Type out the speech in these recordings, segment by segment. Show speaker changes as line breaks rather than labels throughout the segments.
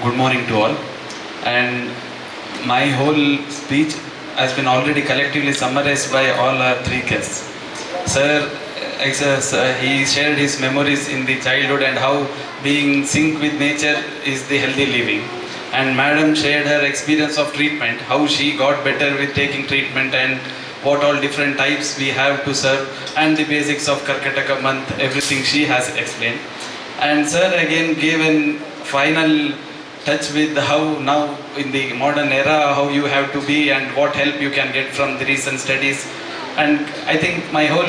good morning to all. And my whole speech has been already collectively summarized by all our three guests. Sir, he shared his memories in the childhood and how being sync with nature is the healthy living. And Madam shared her experience of treatment, how she got better with taking treatment and what all different types we have to serve, and the basics of Karkataka month, everything she has explained. And sir again gave a final touch with how now in the modern era, how you have to be and what help you can get from the recent studies. And I think my whole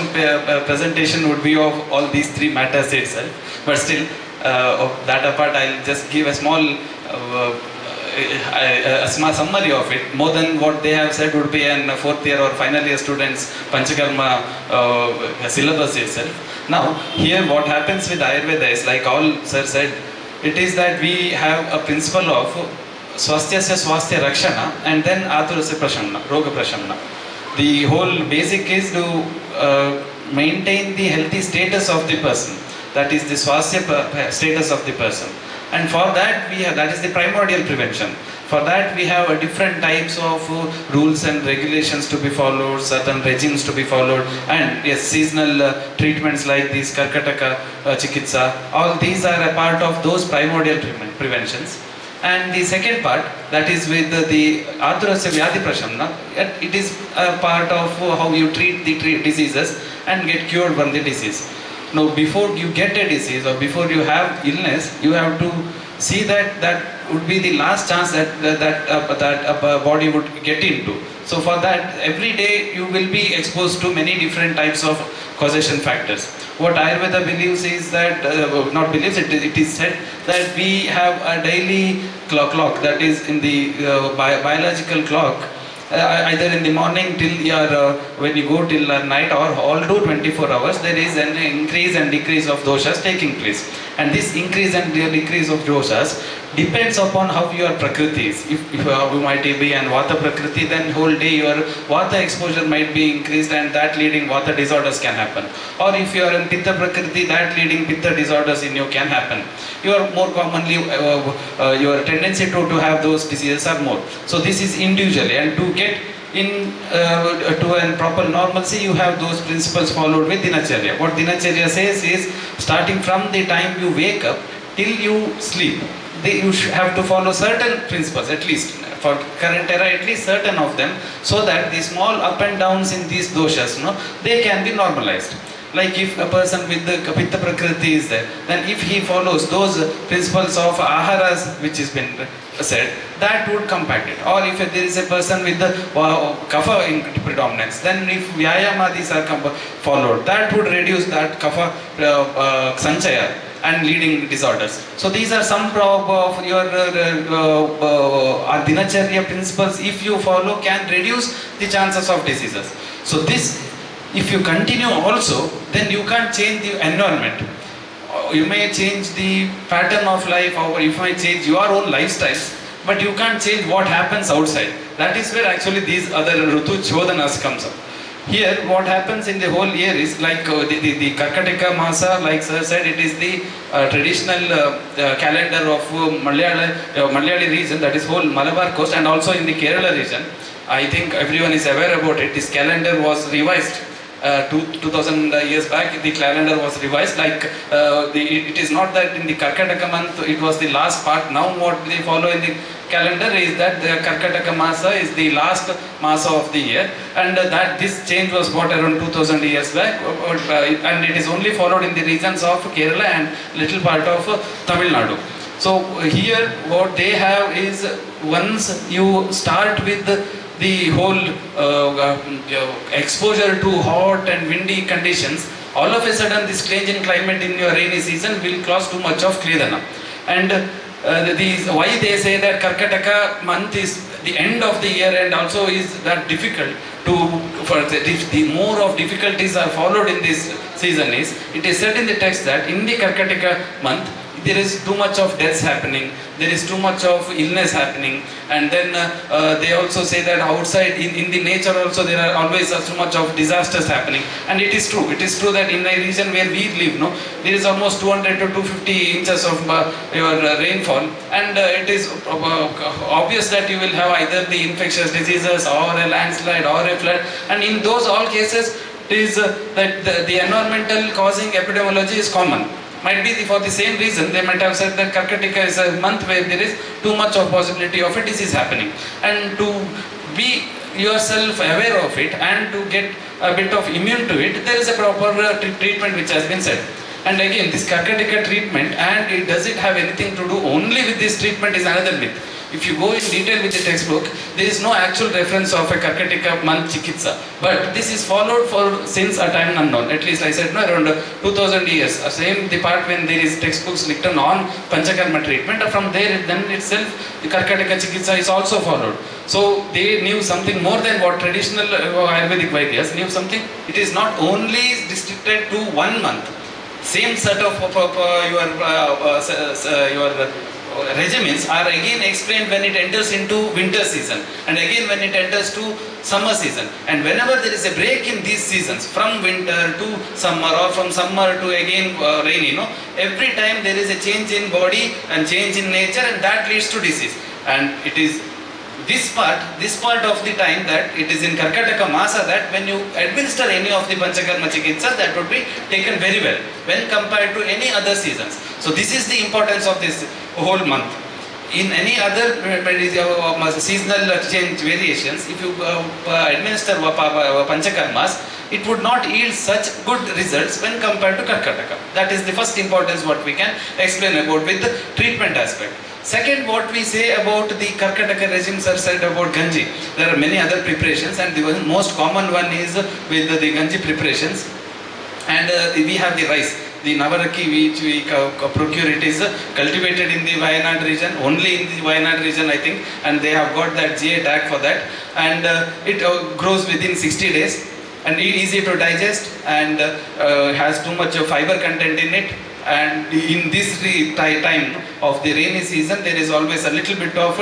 presentation would be of all these three matters itself. But still, of that apart, I'll just give a small summary of it. More than what they have said would be an fourth year or final year students Panchakarma syllabus itself. Now, here what happens with Ayurveda is, like all sir said, it is that we have a principle of Swasthasya Swasthya Rakshana and then Aturasya Prashamna, Roga Prashamna. The whole basic is to maintain the healthy status of the person. That is the Swasthya status of the person. And for that, that is the primordial prevention. For that, we have different types of rules and regulations to be followed, certain regimes to be followed, and yes, seasonal treatments like these Karkataka Chikitsa, all these are a part of those primordial preventions. And the second part, that is with the Aturasya Vyadhi Prashamna, it is a part of how you treat the diseases and get cured from the disease. Now, before you get a disease or before you have illness, you have to see that that would be the last chance that a body would get into. So for that, every day you will be exposed to many different types of causation factors. What Ayurveda believes is that, not believes, it is said that we have a daily clock that is in the biological clock. Either in the morning till when you go till night or all to 24 hours, there is an increase and decrease of doshas taking place. And this increase and decrease of doshas depends upon how your prakriti is. If you might be an vata prakriti, then whole day your vata exposure might be increased and that leading vata disorders can happen. Or if you are in pitta prakriti, that leading pitta disorders in you can happen. You are more commonly, your tendency to have those diseases are more. So this is individually, and to get in to a proper normalcy, you have those principles followed with Dinacharya. What Dinacharya says is, starting from the time you wake up till you sleep, you have to follow certain principles, at least for current era, at least certain of them, so that the small up and downs in these doshas, they can be normalized. Like if a person with the Pitta Prakriti is there, then if he follows those principles of Aharas which has been said, that would compact it. Or if there is a person with the Kapha in predominance, then if Vyayamadis are followed, that would reduce that Kapha Sanchaya and leading disorders. So these are some of your Dinacharya principles, if you follow, can reduce the chances of diseases. So this, if you continue also, then you can't change the environment. You may change the pattern of life, or you might change your own lifestyles, but you can't change what happens outside. That is where actually these other Rutu Chodanas comes up. Here, what happens in the whole year is like the Karkataka Masa, like sir said, it is the traditional calendar of Malayali region, that is whole Malabar coast, and also in the Kerala region. I think everyone is aware about it. This calendar was revised 2000 years back. The calendar was revised. Like it is not that in the Karkataka month it was the last part. Now what they follow in the calendar is that the Karkataka Masa is the last Masa of the year, and that this change was brought around 2000 years back, and it is only followed in the regions of Kerala and little part of Tamil Nadu. So here what they have is, once you start with the whole exposure to hot and windy conditions, all of a sudden this change in climate in your rainy season will cause too much of Kledana. And why they say that Karkataka month is the end of the year and also is that difficult for the more of difficulties are followed in this season is, it is said in the text that in the Karkataka month, there is too much of deaths happening, there is too much of illness happening, and then they also say that outside in the nature also there are always too much of disasters happening. And it is true that in a region where we live, no, there is almost 200 to 250 inches of your rainfall, and it is obvious that you will have either the infectious diseases or a landslide or a flood, and in those all cases it is that the environmental causing epidemiology is common. Might be for the same reason they might have said that Karkatika is a month where there is too much of possibility of a disease happening, and to be yourself aware of it and to get a bit of immune to it, there is a proper treatment which has been said. And again, this Karkatika treatment, and does it have anything to do only with this treatment, is another myth. If you go in detail with the textbook, there is no actual reference of a Karkatika month Chikitsa. But this is followed for since a time unknown. At least I said no, around 2000 years. Same the part when there is textbooks written on Panchakarma treatment. From there, then itself, the Karkatika Chikitsa is also followed. So they knew something more than what traditional Ayurvedic Vaidyas knew something. It is not only restricted to 1 month. Same set of your regimens are again explained when it enters into winter season, and again when it enters to summer season. And whenever there is a break in these seasons, from winter to summer or from summer to again rainy, every time there is a change in body and change in nature, and that leads to disease. And it is this part of the time that it is in Karkataka Masa that when you administer any of the Panchakarma Chikitsa, that would be taken very well when compared to any other seasons. So this is the importance of this whole month. In any other seasonal change variations, if you administer Panchakarmas, it would not yield such good results when compared to Karkataka. That is the first importance what we can explain about with the treatment aspect. Second, what we say about the Karkataka regimes are said about Ganji. There are many other preparations, and the most common one is with the Ganji preparations. And we have the rice. The Navaraki which we procure, it is cultivated in the Wayanad region, only in the Wayanad region I think, and they have got that GA tag for that, and it grows within 60 days and easy to digest, and has too much of fiber content in it. And in this time of the rainy season, there is always a little bit of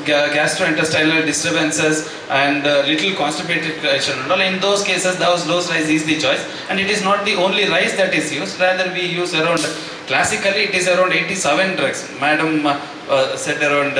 gastrointestinal disturbances and little constipated and all. In those cases, those rice is the choice, and it is not the only rice that is used. Rather, we use around, classically it is around 87 drugs. Madam said around,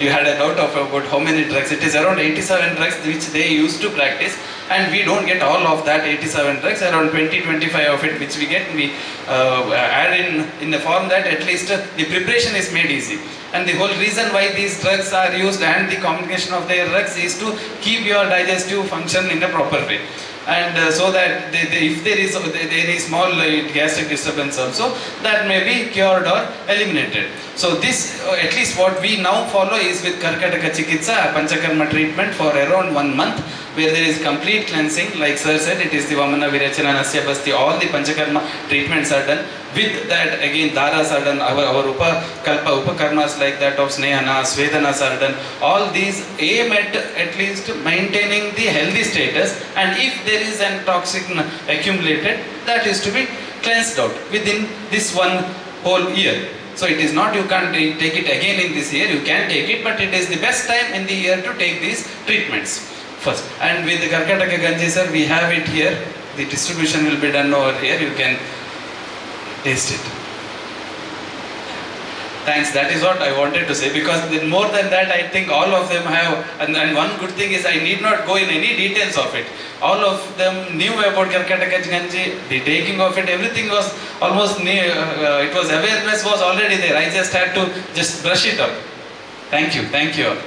you had a doubt of about how many drugs. It is around 87 drugs which they used to practice, and we don't get all of that 87 drugs. Around 20-25 of it which we get, we add in the form that at least the preparation is made easy. And the whole reason why these drugs are used and the combination of their drugs is to keep your digestive function in a proper way. And so that if there is any small gastric disturbance also, that may be cured or eliminated. So this, at least what we now follow is with Karkataka Chikitsa, Panchakarma treatment for around 1 month, where there is complete cleansing. Like sir said, it is the Vamana, Virachana, Nasya, Basti, all the Panchakarma treatments are done. With that, again, Dharas are done, our Upakarmas like that of Snehana, Svedanas are done. All these aim at least maintaining the healthy status, and if there is an toxin accumulated, that is to be cleansed out within this one whole year. So it is not you can't take it again in this year, you can take it, but it is the best time in the year to take these treatments first. And with the Karkataka Ganji, sir, we have it here. The distribution will be done over here. You can taste it. Thanks, that is what I wanted to say, because more than that I think all of them have, and one good thing is I need not go in any details of it. All of them knew about Karkataka Ganji, the taking of it, everything was almost new, it was awareness was already there. I just had to just brush it up. Thank you all.